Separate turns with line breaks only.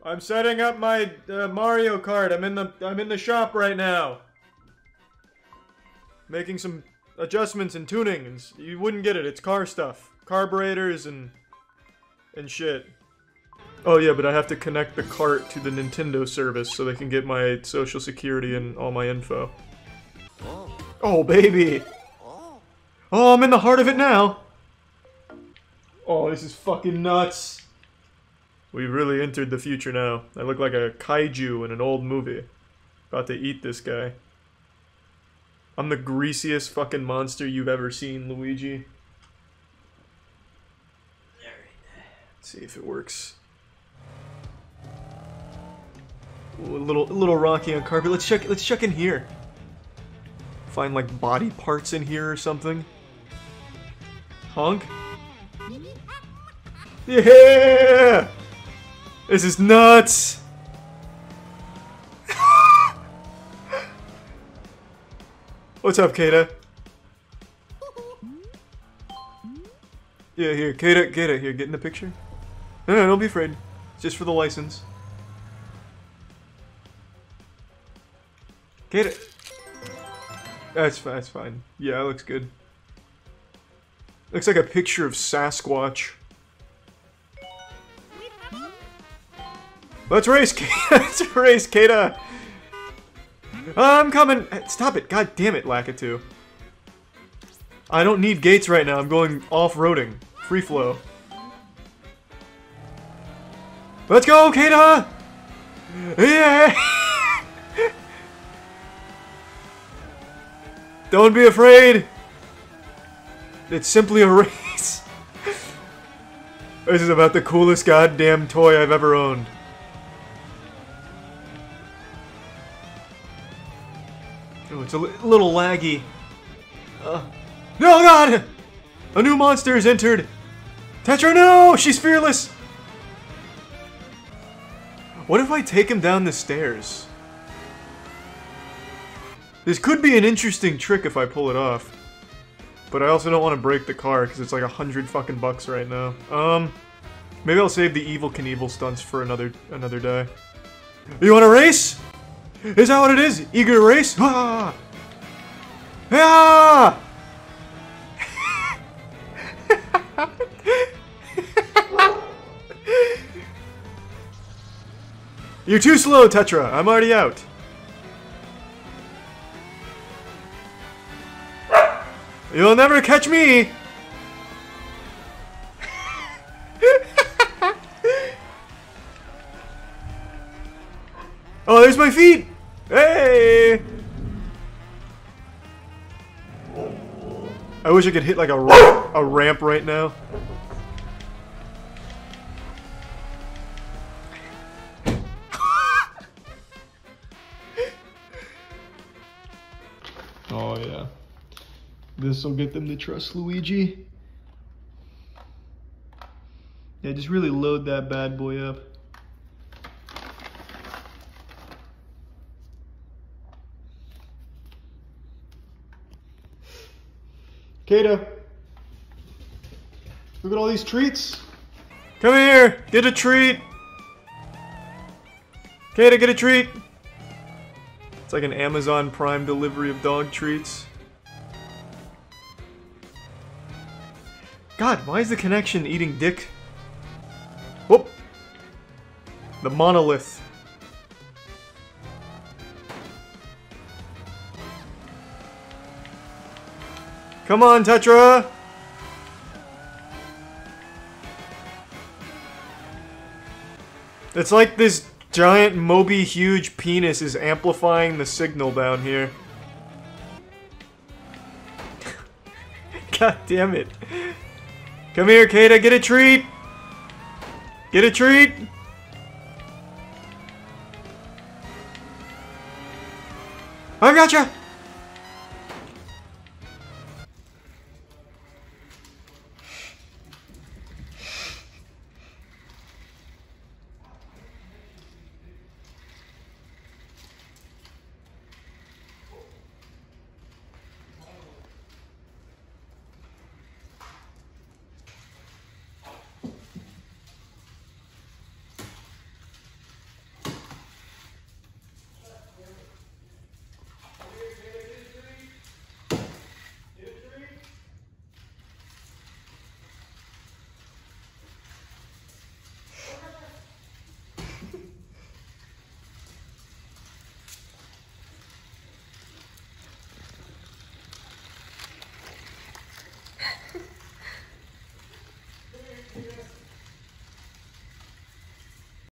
I'm setting up my Mario Kart. I'm in the shop right now. Making some adjustments and tunings. You wouldn't get it. It's car stuff. Carburetors and shit. Oh yeah, but I have to connect the cart to the Nintendo service so they can get my social security and all my info. Oh baby. Oh, I'm in the heart of it now. Oh, this is fucking nuts. We've really entered the future now. I look like a kaiju in an old movie. About to eat this guy. I'm the greasiest fucking monster you've ever seen, Luigi. Let's see if it works. Ooh, a little rocky on carpet. Let's check in here. Find like body parts in here or something. Honk. Yeah! This is nuts! What's up, Kata? Yeah, here, Kata, here, get in the picture. No, don't be afraid. It's just for the license. Kata. That's fine. Yeah, it looks good. Looks like a picture of Sasquatch. Let's race, Kata! Let's race, Kata! I'm coming! Stop it! God damn it, Lakitu. I don't need gates right now. I'm going off-roading. Free flow. Let's go, Kata! Yeah! Don't be afraid! It's simply a race. This is about the coolest goddamn toy I've ever owned. Oh, it's a little laggy. No, God! A new monster has entered! Tetra, no! She's fearless! What if I take him down the stairs? This could be an interesting trick if I pull it off. But I also don't want to break the car, because it's like $100 fucking bucks right now. Maybe I'll save the Evil Knievel stunts for another day. You want to race? Is that what it is? Eager to race? Ah! Ah! You're too slow, Tetra. I'm already out. You'll never catch me! Oh, there's my feet! Hey! I wish I could hit like a ramp right now. Oh yeah. This'll get them to trust Luigi. Yeah, just really load that bad boy up. Kata, look at all these treats. Come here, get a treat. Kata, get a treat. It's like an Amazon Prime delivery of dog treats. God, why is the connection eating dick? Whoop! The monolith. Come on, Tetra! It's like this giant Moby huge penis is amplifying the signal down here. God damn it. Come here, Kata, get a treat! Get a treat! I gotcha!